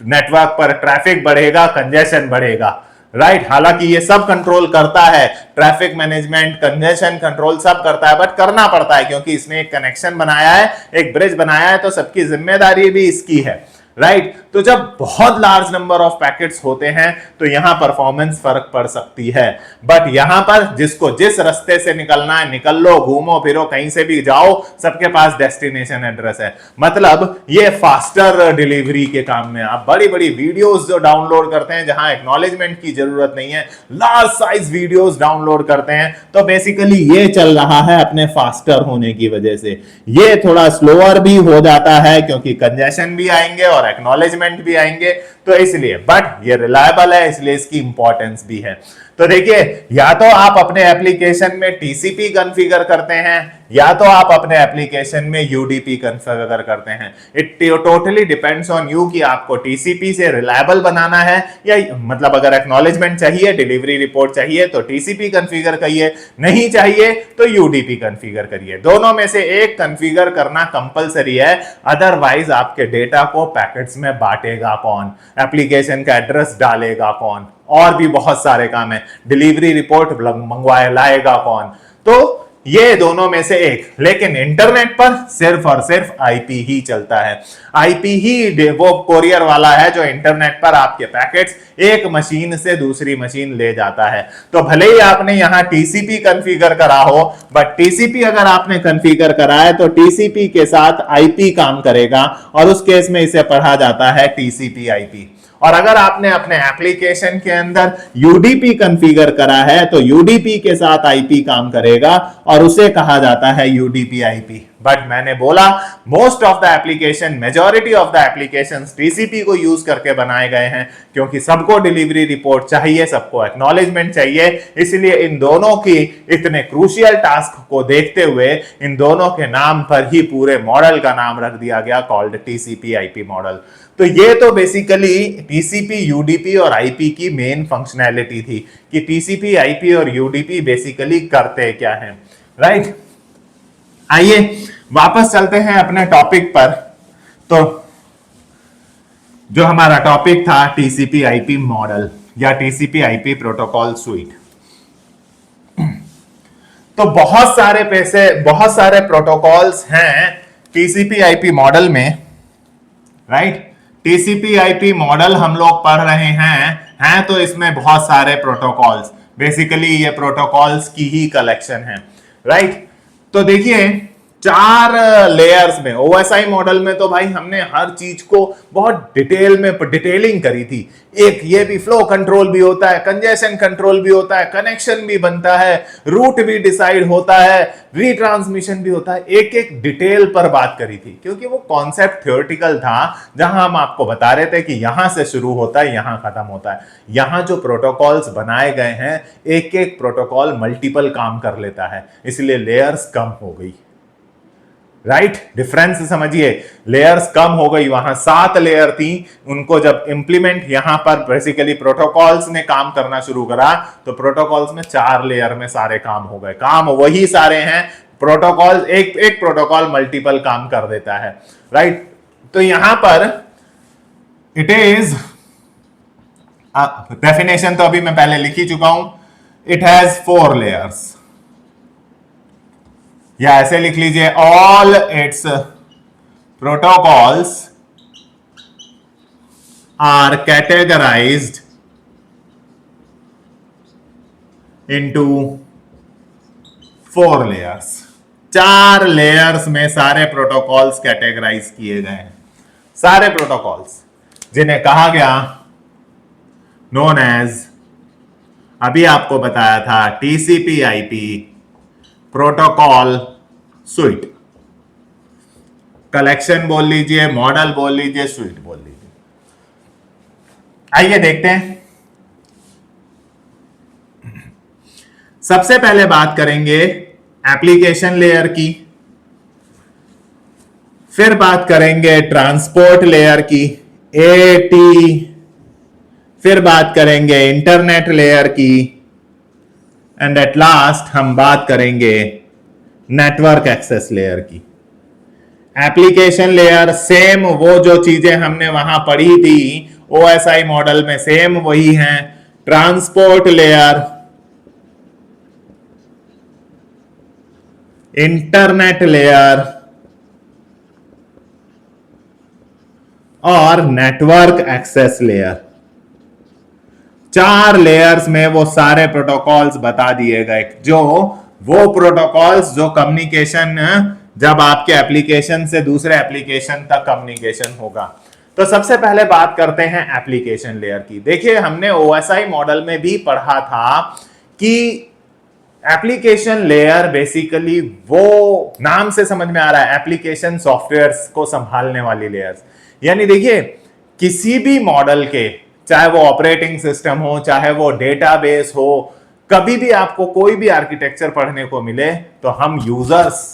नेटवर्क पर ट्रैफिक बढ़ेगा, कंजेशन बढ़ेगा। राइट? हालांकि ये सब कंट्रोल करता है, ट्रैफिक मैनेजमेंट, कंजेशन कंट्रोल सब करता है, बट करना पड़ता है क्योंकि इसने एक कनेक्शन बनाया है, एक ब्रिज बनाया है, तो सबकी जिम्मेदारी भी इसकी है। राइट? तो जब बहुत लार्ज नंबर ऑफ पैकेट्स होते हैं तो यहां परफॉर्मेंस फर्क पड़ सकती है। बट यहां पर जिसको जिस रास्ते से निकलना है निकल लो, घूमो फिरो, कहीं से भी जाओ, सबके पास डेस्टिनेशन एड्रेस है। मतलब ये फास्टर डिलीवरी के काम में। आप बड़ी बड़ी वीडियोस जो डाउनलोड करते हैं जहां एक्नॉलेजमेंट की जरूरत नहीं है, लार्ज साइज वीडियोस डाउनलोड करते हैं, तो बेसिकली ये चल रहा है अपने फास्टर होने की वजह से। ये थोड़ा स्लोअर भी हो जाता है क्योंकि कंजेशन भी आएंगे और एक्नॉलेजमेंट भी आएंगे, तो इसलिए। बट ये रिलायबल है, इसलिए इसकी इंपॉर्टेंस भी है। तो देखिए, या तो आप अपने एप्लीकेशन में टीसीपी कॉन्फ़िगर करते हैं, या तो आप अपने एप्लीकेशन में यूडीपी कॉन्फ़िगर करते हैं। It totally depends on you कि आपको टीसीपी से रिलायबल बनाना है, या मतलब अगर एक्नॉलेजमेंट चाहिए, डिलीवरी रिपोर्ट चाहिए तो टीसीपी कॉन्फ़िगर करिए, नहीं चाहिए तो यूडीपी कॉन्फ़िगर करिए। दोनों में से एक कॉन्फ़िगर करना कंपलसरी है, अदरवाइज आपके डेटा को पैकेट्स में बांटेगा कौन, एप्लीकेशन का एड्रेस डालेगा कौन, और भी बहुत सारे काम है, डिलीवरी रिपोर्ट मंगवाए लाएगा कौन। तो ये दोनों में से एक। लेकिन इंटरनेट पर सिर्फ और सिर्फ आईपी ही चलता है। आईपी ही वो कोरियर वाला है जो इंटरनेट पर आपके पैकेट्स एक मशीन से दूसरी मशीन ले जाता है। तो भले ही आपने यहां टीसीपी कॉन्फ़िगर करा हो, बट टीसीपी अगर आपने कॉन्फ़िगर करा है तो टीसीपी के साथ आईपी काम करेगा, और उस केस में इसे पढ़ा जाता है टीसीपी आईपी। और अगर आपने अपने एप्लीकेशन के अंदर यूडीपी कॉन्फ़िगर करा है तो यूडीपी के साथ आईपी काम करेगा, और उसे कहा जाता है यूडीपी आईपी। बट मैंने बोला most of the application, majority of the applications TCP को यूज करके बनाए गए हैं, क्योंकि सबको डिलीवरी रिपोर्ट चाहिए, सबको एक्नॉलेजमेंट चाहिए। इसलिए इन दोनों की इतने क्रूशियल टास्क को देखते हुए इन दोनों के नाम पर ही पूरे मॉडल का नाम रख दिया गया, कॉल्ड टीसीपी आईपी मॉडल। तो ये तो बेसिकली टीसीपी, यूडीपी और आईपी की मेन फंक्शनैलिटी थी कि टीसीपी, आईपी और यूडीपी बेसिकली करते क्या हैं, राइट। आइए वापस चलते हैं अपने टॉपिक पर। तो जो हमारा टॉपिक था टीसीपी आईपी मॉडल या टीसीपी आईपी प्रोटोकॉल स्वीट। तो बहुत सारे प्रोटोकॉल्स हैं टीसीपी आईपी मॉडल में, राइट। टीसीपी आईपी मॉडल हम लोग पढ़ रहे हैं तो इसमें बहुत सारे प्रोटोकॉल्स, बेसिकली ये प्रोटोकॉल्स की ही कलेक्शन है, राइट। तो देखिए 4 लेयर्स में ओएसआई मॉडल में तो भाई हमने हर चीज को बहुत डिटेलिंग करी थी। एक ये भी फ्लो कंट्रोल भी होता है, कंजेशन कंट्रोल भी होता है, कनेक्शन भी बनता है, रूट भी डिसाइड होता है, रीट्रांसमिशन भी होता है। एक एक डिटेल पर बात करी थी, क्योंकि वो कॉन्सेप्ट थ्योरेटिकल था, जहां हम आपको बता रहे थे कि यहां से शुरू होता है, यहां खत्म होता है। यहां जो प्रोटोकॉल्स बनाए गए हैं, एक एक प्रोटोकॉल मल्टीपल काम कर लेता है, इसलिए लेयर्स कम हो गई, राइट। डिफरेंस समझिए, लेयर्स कम हो गई। वहां 7 लेयर थी, उनको जब इंप्लीमेंट यहां पर बेसिकली प्रोटोकॉल्स ने काम करना शुरू करा तो प्रोटोकॉल्स में 4 लेयर में सारे काम हो गए। काम वही सारे हैं, प्रोटोकॉल एक प्रोटोकॉल मल्टीपल काम कर देता है, राइट। तो यहां पर इट इज, डेफिनेशन तो अभी मैं पहले लिख ही चुका हूं, इट हैज 4 लेयर्स, या ऐसे लिख लीजिए, all its protocols are categorised into 4 layers. 4 layers में सारे प्रोटोकॉल्स कैटेगराइज किए गए हैं। सारे प्रोटोकॉल्स जिन्हें कहा गया नोन एज, अभी आपको बताया था, TCP IP protocol sweet. Collection बोल लीजिए, मॉडल बोल लीजिए, स्वीट बोल लीजिए। आइए देखते हैं। सबसे पहले बात करेंगे एप्लीकेशन लेयर की, फिर बात करेंगे ट्रांसपोर्ट लेयर की, एटी, फिर बात करेंगे इंटरनेट लेयर की, एंड एट लास्ट हम बात करेंगे नेटवर्क एक्सेस लेयर की। एप्लीकेशन लेयर सेम वो जो चीजें हमने वहां पढ़ी थी ओएसआई मॉडल में, सेम वही हैं। ट्रांसपोर्ट लेयर, इंटरनेट लेयर और नेटवर्क एक्सेस लेयर। 4 लेयर्स में वो सारे प्रोटोकॉल्स बता दिए गए, जो वो प्रोटोकॉल्स जो कम्युनिकेशन, जब आपके एप्लीकेशन से दूसरे एप्लीकेशन तक कम्युनिकेशन होगा। तो सबसे पहले बात करते हैं एप्लीकेशन लेयर की। देखिए हमने ओएसआई मॉडल में भी पढ़ा था कि एप्लीकेशन लेयर बेसिकली वो नाम से समझ में आ रहा है, एप्लीकेशन सॉफ्टवेयर्स को संभालने वाली लेयर्स। यानी देखिए किसी भी मॉडल के, चाहे वो ऑपरेटिंग सिस्टम हो, चाहे वो डेटाबेस हो, कभी भी आपको कोई भी आर्किटेक्चर पढ़ने को मिले तो हम यूजर्स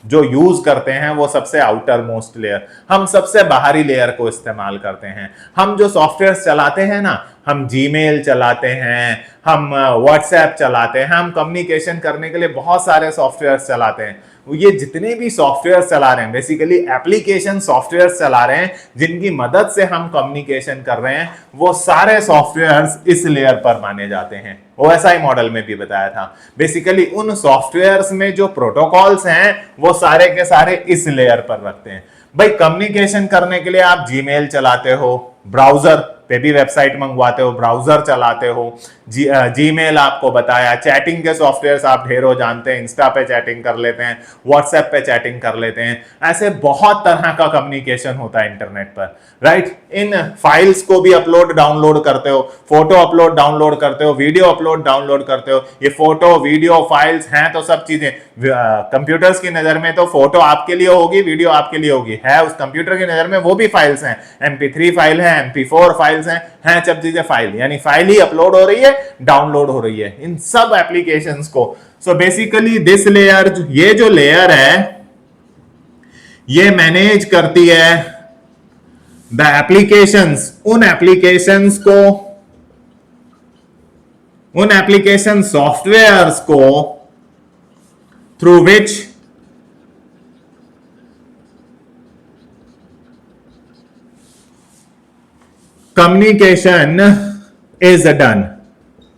जो यूज करते हैं वो सबसे आउटर मोस्ट लेयर, हम सबसे बाहरी लेयर को इस्तेमाल करते हैं। हम जो सॉफ्टवेयर चलाते हैं ना, हम जीमेल चलाते हैं, हम व्हाट्सएप चलाते हैं, हम कम्युनिकेशन करने के लिए बहुत सारे सॉफ्टवेयर चलाते हैं। ये जितने भी सॉफ्टवेयर चला रहे हैं, बेसिकली एप्लीकेशन सॉफ्टवेयर चला रहे हैं जिनकी मदद से हम कम्युनिकेशन कर रहे हैं, वो सारे सॉफ्टवेयर्स इस लेयर पर माने जाते हैं। ओएसआई मॉडल में भी बताया था, बेसिकली उन सॉफ्टवेयर्स में जो प्रोटोकॉल्स हैं वो सारे के सारे इस लेयर पर रखते हैं। भाई कम्युनिकेशन करने के लिए आप जीमेल चलाते हो, ब्राउजर पे भी वेबसाइट मंगवाते हो, ब्राउजर चलाते हो, जीमेल आपको बताया, चैटिंग के सॉफ्टवेयर्स आप ढेरों जानते हैं, इंस्टा पे चैटिंग कर लेते हैं, व्हाट्सएप पे चैटिंग कर लेते हैं, ऐसे बहुत तरह का कम्युनिकेशन होता है इंटरनेट पर, राइट। इन फाइल्स को भी अपलोड डाउनलोड करते हो, फोटो अपलोड डाउनलोड करते हो, वीडियो अपलोड डाउनलोड करते हो। ये फोटो वीडियो फाइल्स हैं तो सब चीजें कंप्यूटर्स की नजर में तो फोटो आपके लिए होगी, वीडियो आपके लिए होगी, है उस कंप्यूटर की नजर में वो भी फाइल्स हैं, MP3 फाइल है, MP4 फाइल्स हैं सब चीजें फाइल, यानी फाइल ही अपलोड हो रही है, डाउनलोड हो रही है इन सब एप्लीकेशंस को। सो बेसिकली दिस लेयर, ये जो लेयर है ये मैनेज करती है द एप्लीकेशंस, उन एप्लीकेशन सॉफ्टवेयर्स को through which communication is done,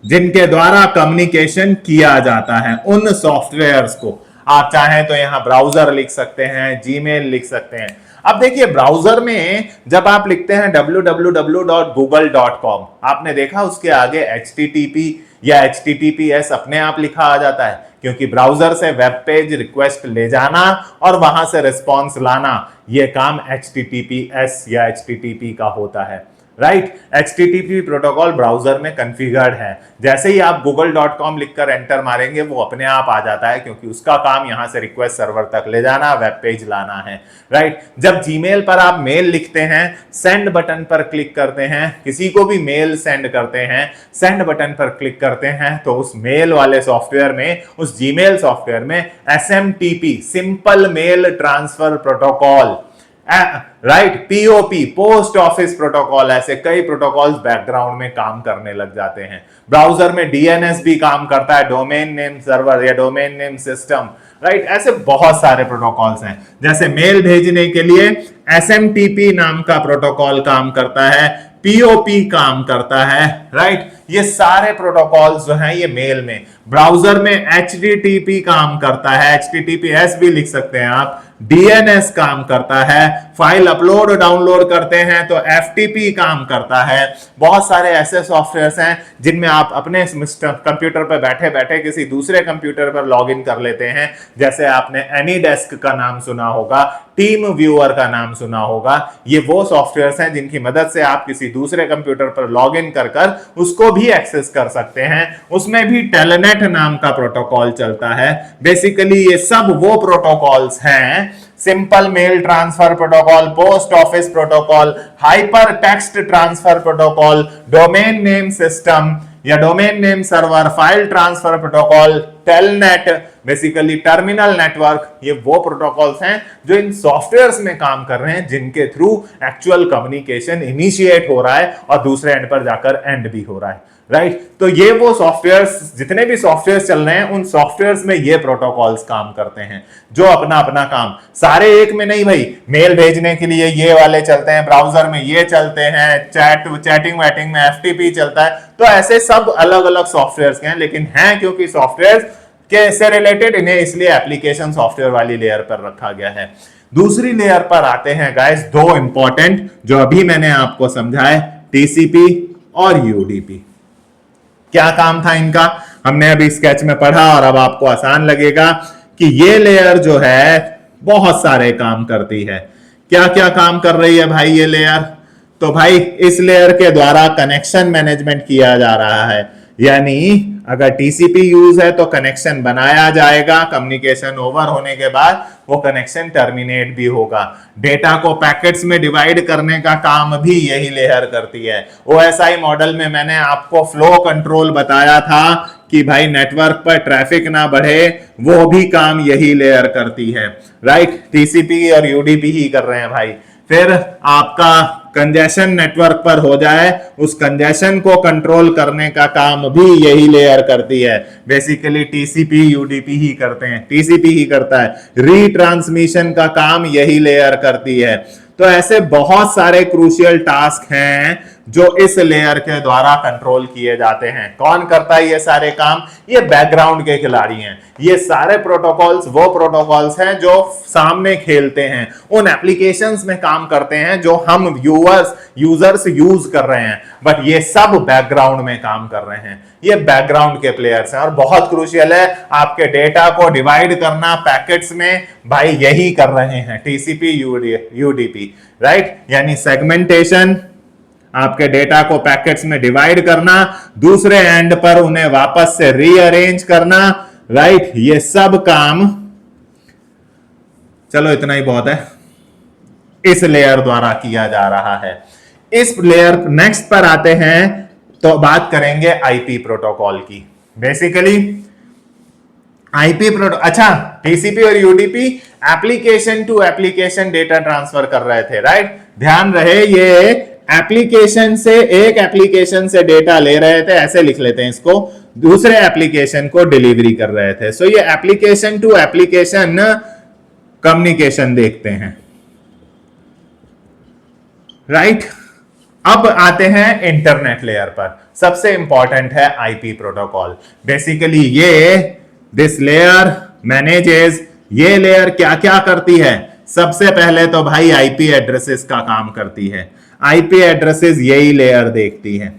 जिनके द्वारा कम्युनिकेशन किया जाता है, उन सॉफ्टवेयर्स को आप चाहें तो यहां ब्राउजर लिख सकते हैं, जीमेल लिख सकते हैं। अब देखिए ब्राउजर में जब आप लिखते हैं www.google.com, आपने देखा उसके आगे HTTP या HTTPS अपने आप लिखा आ जाता है, क्योंकि ब्राउजर से वेब पेज रिक्वेस्ट ले जाना और वहां से रिस्पॉन्स लाना, यह काम HTTPS या HTTP का होता है, राइट। HTTP प्रोटोकॉल ब्राउजर में कॉन्फ़िगर्ड है, जैसे ही आप google.com लिखकर एंटर मारेंगे वो अपने आप आ जाता है, क्योंकि उसका काम यहां से रिक्वेस्ट सर्वर तक ले जाना, वेब पेज लाना है, राइट। जब जीमेल पर आप मेल लिखते हैं, सेंड बटन पर क्लिक करते हैं, किसी को भी मेल सेंड करते हैं, सेंड बटन पर क्लिक करते हैं तो उस मेल वाले सॉफ्टवेयर में, उस जीमेल सॉफ्टवेयर में SMTP simple mail transfer protocol, right, POP post office protocol, ऐसे कई प्रोटोकॉल्स बैकग्राउंड में काम करने लग जाते हैं। ब्राउजर में DNS भी काम करता है, डोमेन नेम सर्वर या डोमेन नेम सिस्टम, राइट। ऐसे बहुत सारे प्रोटोकॉल्स हैं। जैसे मेल भेजने के लिए SMTP नाम का प्रोटोकॉल काम करता है, POP काम करता है, राइट। ये सारे प्रोटोकॉल्स जो हैं ये मेल में, ब्राउजर में HTTP काम करता है, HTTPS भी लिख सकते हैं आप, DNS काम करता है, फाइल अपलोड डाउनलोड करते हैं तो FTP काम करता है। बहुत सारे ऐसे सॉफ्टवेयर्स हैं जिनमें आप अपने कंप्यूटर पर बैठे बैठे किसी दूसरे कंप्यूटर पर लॉगिन कर लेते हैं, जैसे आपने एनीडेस्क का नाम सुना होगा, टीम व्यूअर का नाम सुना होगा। ये वो सॉफ्टवेयर्स हैं जिनकी मदद से आप किसी दूसरे कंप्यूटर पर लॉगिन कर उसको भी एक्सेस कर सकते हैं। उसमें भी टेलनेट नाम का प्रोटोकॉल चलता है। बेसिकली ये सब वो प्रोटोकॉल्स हैं, simple mail transfer protocol, post office protocol, hyper text transfer protocol, domain name system या domain name server, file transfer protocol, telnet, basically terminal network, ये वो प्रोटोकॉल्स हैं जो इन सॉफ्टवेयर्स में काम कर रहे हैं, जिनके थ्रू एक्चुअल कम्युनिकेशन इनिशिएट हो रहा है और दूसरे एंड पर जाकर एंड भी हो रहा है, राइट। तो ये वो सॉफ्टवेयर्स, जितने भी सॉफ्टवेयर्स चल रहे हैं उन सॉफ्टवेयर्स में ये प्रोटोकॉल्स काम करते हैं, जो अपना अपना काम, सारे एक में नहीं भाई, मेल भेजने के लिए ये वाले चलते हैं, ब्राउजर में ये चलते हैं, चैटिंग वैटिंग में FTP चलता है, तो ऐसे सब अलग अलग सॉफ्टवेयर्स के हैं, लेकिन हैं क्योंकि सॉफ्टवेयर के से रिलेटेड, इन्हें इसलिए एप्लीकेशन सॉफ्टवेयर वाली लेयर पर रखा गया है। दूसरी लेयर पर आते हैं गाइस, दो इंपॉर्टेंट जो अभी मैंने आपको समझाए, TCP और UDP। क्या काम था इनका, हमने अभी स्केच में पढ़ा और अब आपको आसान लगेगा कि ये लेयर जो है बहुत सारे काम करती है। क्या क्या काम कर रही है भाई ये लेयर? तो भाई इस लेयर के द्वारा कनेक्शन मैनेजमेंट किया जा रहा है, यानी अगर TCP यूज है तो कनेक्शन बनाया जाएगा, कम्युनिकेशन ओवर होने के बाद वो कनेक्शन टर्मिनेट भी होगा। डेटा को पैकेट्स में डिवाइड करने का काम भी यही लेयर करती है। OSI मॉडल में मैंने आपको फ्लो कंट्रोल बताया था कि भाई नेटवर्क पर ट्रैफिक ना बढ़े, वो भी काम यही लेयर करती है, राइट। TCP और UDP ही कर रहे हैं भाई। फिर आपका कंजेशन नेटवर्क पर हो जाए, उस कंजेशन को कंट्रोल करने का काम भी यही लेयर करती है। बेसिकली टीसीपी यूडीपी ही करते हैं, टीसीपी ही करता है, रीट्रांसमिशन का काम यही लेयर करती है। तो ऐसे बहुत सारे क्रूशियल टास्क हैं जो इस लेयर के द्वारा कंट्रोल किए जाते हैं। कौन करता है ये सारे काम? ये बैकग्राउंड के खिलाड़ी हैं। ये सारे प्रोटोकॉल्स वो प्रोटोकॉल्स हैं जो सामने खेलते हैं, उन एप्लीकेशंस में काम करते हैं जो हम यूजर्स यूज कर रहे हैं, बट ये सब बैकग्राउंड में काम कर रहे हैं। ये बैकग्राउंड के प्लेयर्स हैं और बहुत क्रूशियल है। आपके डेटा को डिवाइड करना पैकेट्स में, भाई यही कर रहे हैं टीसीपी यूडीपी, राइट? यानी सेगमेंटेशन, आपके डेटा को पैकेट्स में डिवाइड करना, दूसरे एंड पर उन्हें वापस से रीअरेंज करना, राइट? ये सब काम, चलो इतना ही बहुत है, इस लेयर द्वारा किया जा रहा है। इस लेयर नेक्स्ट पर आते हैं तो बात करेंगे आईपी प्रोटोकॉल की। बेसिकली आईपी अच्छा, टीसीपी और UDP application to application data transfer कर रहे थे, राइट? ध्यान रहे, ये एप्लीकेशन से, एक एप्लीकेशन से डेटा ले रहे थे, ऐसे लिख लेते हैं इसको, दूसरे एप्लीकेशन को डिलीवरी कर रहे थे। सो ये एप्लीकेशन टू एप्लीकेशन कम्युनिकेशन देखते हैं, राइट? अब आते हैं इंटरनेट लेयर पर। सबसे इंपॉर्टेंट है आईपी प्रोटोकॉल। बेसिकली ये दिस लेयर मैनेजेस, ये लेयर क्या क्या करती है? सबसे पहले तो भाई आईपी एड्रेसेस का काम करती है। आईपी एड्रेसेस यही लेयर देखती है।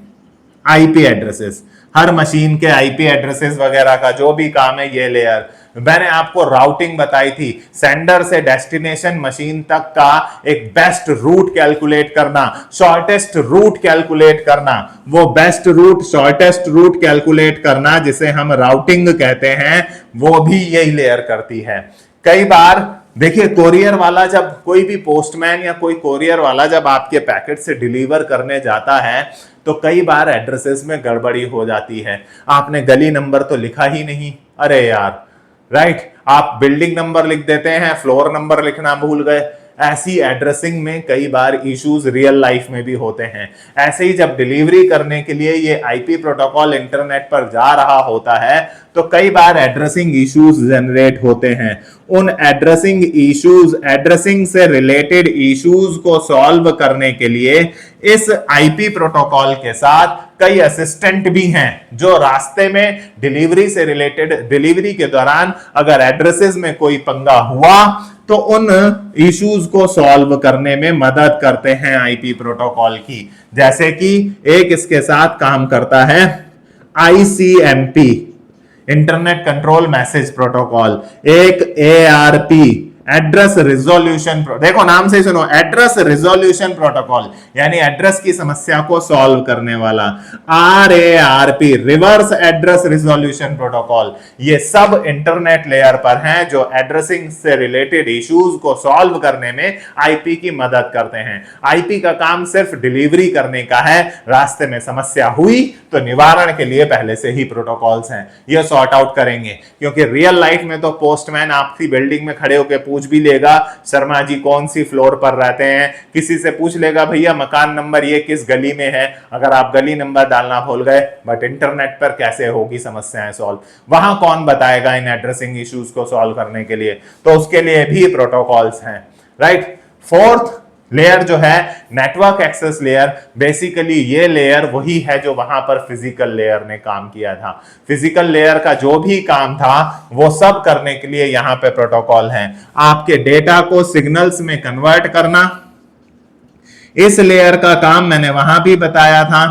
आईपी एड्रेसेस, हर मशीन के आईपी एड्रेसेस वगैरह का जो भी काम है ये लेयर। मैंने आपको राउटिंग बताई थी, सेंडर से डेस्टिनेशन मशीन तक का एक बेस्ट रूट कैलकुलेट करना, शॉर्टेस्ट रूट कैलकुलेट करना, वो best route, shortest route calculate करना जिसे हम राउटिंग कहते हैं, वो भी यही लेयर करती है। कई बार देखिए, कोरियर वाला जब, कोई भी पोस्टमैन या कोई कोरियर वाला जब आपके पैकेट से डिलीवर करने जाता है तो कई बार एड्रेसेस में गड़बड़ी हो जाती है। आपने गली नंबर तो लिखा ही नहीं, अरे यार, राइट? आप बिल्डिंग नंबर लिख देते हैं, फ्लोर नंबर लिखना भूल गए। ऐसी एड्रेसिंग में कई बार इश्यूज रियल लाइफ में भी होते हैं। ऐसे ही जब डिलीवरी करने के लिए ये आईपी प्रोटोकॉल इंटरनेट पर जा रहा होता है तो कई बार एड्रेसिंग इश्यूज जनरेट होते हैं। उन एड्रेसिंग इश्यूज, एड्रेसिंग से रिलेटेड इश्यूज को सॉल्व करने के लिए इस आईपी प्रोटोकॉल के साथ कई असिस्टेंट भी हैं जो रास्ते में डिलीवरी से रिलेटेड, डिलीवरी के दौरान अगर एड्रेसेस में कोई पंगा हुआ तो उन इश्यूज को सॉल्व करने में मदद करते हैं आईपी प्रोटोकॉल की। जैसे कि एक इसके साथ काम करता है ICMP, internet control message protocol, एक एआरपी, एड्रेस रिजोल्यूशन, देखो नाम से ही सुनो, एड्रेस रिजोल्यूशन प्रोटोकॉल, यानी एड्रेस की समस्या को सॉल्व करने वाला, RARP, reverse address resolution protocol. ये सब इंटरनेट लेयर पर हैं जो एड्रेसिंग से रिलेटेड इश्यूज को सॉल्व करने में आईपी की मदद करते हैं। आईपी का काम सिर्फ डिलीवरी करने का है, रास्ते में समस्या हुई तो निवारण के लिए पहले से ही प्रोटोकॉल्स हैं, ये सॉर्ट आउट करेंगे। क्योंकि रियल लाइफ में तो पोस्टमैन आपकी बिल्डिंग में खड़े होकर पूछ भी लेगा, शर्मा जी कौन सी फ्लोर पर रहते हैं, किसी से पूछ लेगा भैया मकान नंबर ये किस गली में है, अगर आप गली नंबर डालना भूल गए। बट इंटरनेट पर कैसे होगी समस्याएं सॉल्व? वहां कौन बताएगा इन एड्रेसिंग इश्यूज को सॉल्व करने के लिए? तो उसके लिए भी प्रोटोकॉल्स हैं, राइट? फोर्थ लेयर जो है नेटवर्क एक्सेस लेयर, बेसिकली ये लेयर वही है जो वहां पर फिजिकल लेयर ने काम किया था। फिजिकल लेयर का जो भी काम था वो सब करने के लिए यहां पे प्रोटोकॉल है। आपके डेटा को सिग्नल्स में कन्वर्ट करना, इस लेयर का काम मैंने वहां भी बताया था।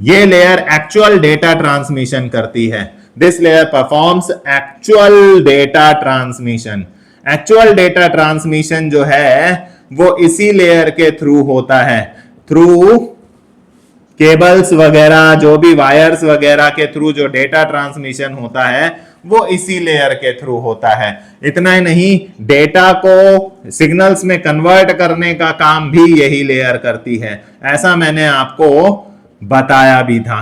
ये लेयर एक्चुअल डेटा ट्रांसमिशन करती है। This layer performs actual data transmission. Actual data transmission जो है वो इसी लेयर के थ्रू होता है, थ्रू केबल्स वगैरह, जो भी वायर्स वगैरह के थ्रू जो डेटा ट्रांसमिशन होता है वो इसी लेयर के थ्रू होता है। इतना ही नहीं, डेटा को सिग्नल्स में कन्वर्ट करने का काम भी यही लेयर करती है। ऐसा मैंने आपको बताया भी था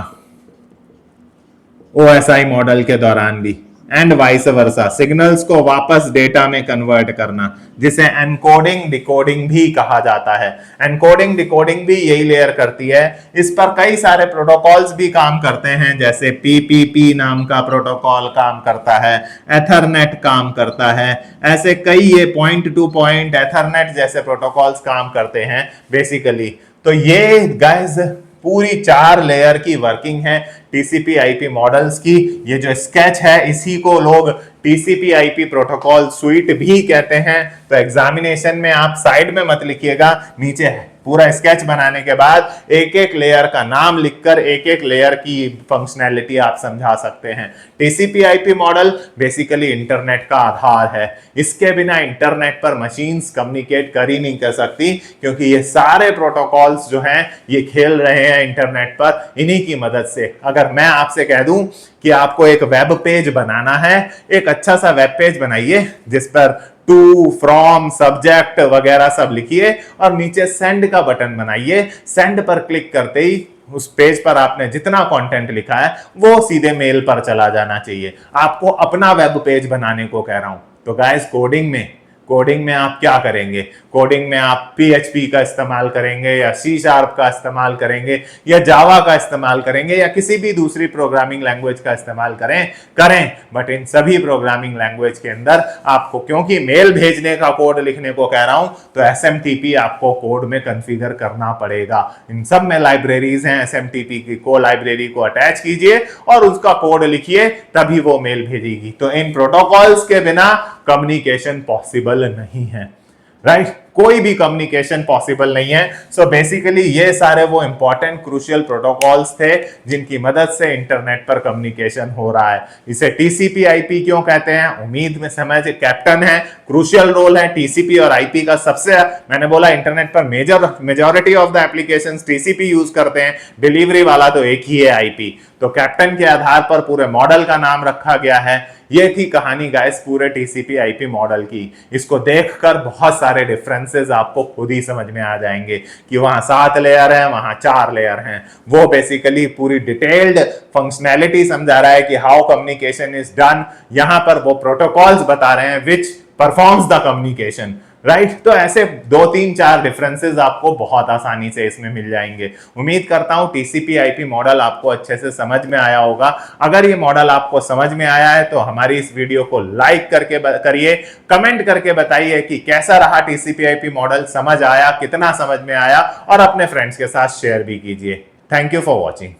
ओएसआई मॉडल के दौरान भी। एंड वाइस वर्सा, सिग्नल्स को वापस डेटा में कन्वर्ट करना, जिसे एनकोडिंग डिकोडिंग भी कहा जाता है। एनकोडिंग डिकोडिंग भी यही लेयर करती है। इस पर कई सारे प्रोटोकॉल्स भी काम करते हैं, जैसे पीपीपी नाम का प्रोटोकॉल काम करता है, एथरनेट काम करता है, ऐसे कई ये पॉइंट टू पॉइंट एथरनेट जैसे प्रोटोकॉल्स काम करते हैं बेसिकली। तो ये गाइस पूरी 4 लेयर की वर्किंग है टीसीपी आईपी मॉडल्स की। ये जो स्केच है इसी को लोग टीसीपी आईपी प्रोटोकॉल स्वीट भी कहते हैं। तो एग्जामिनेशन में आप साइड में मत लिखिएगा, नीचे पूरा स्केच बनाने के बाद एक एक लेयर का नाम लिखकर एक एक लेयर की फंक्शनैलिटी आप समझा सकते हैं। TCP IP model basically internet का आधार है। इसके बिना इंटरनेट पर मशीन्स कम्युनिकेट कर ही नहीं कर सकती, क्योंकि ये सारे प्रोटोकॉल्स जो हैं ये खेल रहे हैं इंटरनेट पर इन्हीं की मदद से। अगर मैं आपसे कह दूं कि आपको एक वेब पेज बनाना है, एक अच्छा सा वेब पेज बनाइए जिस पर टू, फ्रॉम, सब्जेक्ट वगैरह सब लिखिए और नीचे सेंड का बटन बनाइए। सेंड पर क्लिक करते ही उस पेज पर आपने जितना कंटेंट लिखा है वो सीधे मेल पर चला जाना चाहिए। आपको अपना वेब पेज बनाने को कह रहा हूं। तो गाइस कोडिंग में आप क्या करेंगे? कोडिंग में आप PHP का इस्तेमाल करेंगे या C# का इस्तेमाल करेंगे या जावा का इस्तेमाल करेंगे या किसी भी दूसरी प्रोग्रामिंग लैंग्वेज का इस्तेमाल करें। बट इन सभी प्रोग्रामिंग लैंग्वेज के अंदर आपको, क्योंकि मेल भेजने का कोड लिखने को कह रहा हूं, तो SMTP आपको कोड में कॉन्फ़िगर करना पड़ेगा। इन सब में लाइब्रेरीज हैं, SMTP की को लाइब्रेरी को अटैच कीजिए और उसका कोड लिखिए, तभी वो मेल भेजेगी। तो इन प्रोटोकॉल्स के बिना कम्युनिकेशन पॉसिबल नहीं है, राइट? कोई भी कम्युनिकेशन पॉसिबल नहीं है। सो बेसिकली ये सारे वो इंपॉर्टेंट क्रूशियल प्रोटोकॉल्स थे जिनकी मदद से इंटरनेट पर कम्युनिकेशन हो रहा है। इसे टीसीपी आईपी क्यों कहते हैं? उम्मीद में समझ कैप्टन है, क्रूशियल रोल है टीसीपी और आईपी का। सबसे मैंने बोला इंटरनेट पर majority of the applications TCP use करते हैं, डिलीवरी वाला तो एक ही है आईपी। तो कैप्टन के आधार पर पूरे मॉडल का नाम रखा गया है। ये थी कहानी गाइस पूरे टीसीपी आईपी मॉडल की। इसको देखकर बहुत सारे डिफरेंसेस आपको खुद ही समझ में आ जाएंगे कि वहां 7 लेयर है, वहां 4 लेयर हैं। वो बेसिकली पूरी डिटेल्ड फंक्शनैलिटी समझा रहा है कि हाउ कम्युनिकेशन इज डन। यहां पर वो प्रोटोकॉल्स बता रहे हैं विच परफॉर्म्स द कम्युनिकेशन, राइट? तो ऐसे 2, 3, 4 डिफरेंसेस आपको बहुत आसानी से इसमें मिल जाएंगे। उम्मीद करता हूं टीसीपी आईपी मॉडल आपको अच्छे से समझ में आया होगा। अगर ये मॉडल आपको समझ में आया है तो हमारी इस वीडियो को लाइक करके करिए, कमेंट करके बताइए कि कैसा रहा टीसीपी आईपी मॉडल, समझ आया, कितना समझ में आया, और अपने फ्रेंड्स के साथ शेयर भी कीजिए। Thank you for watching.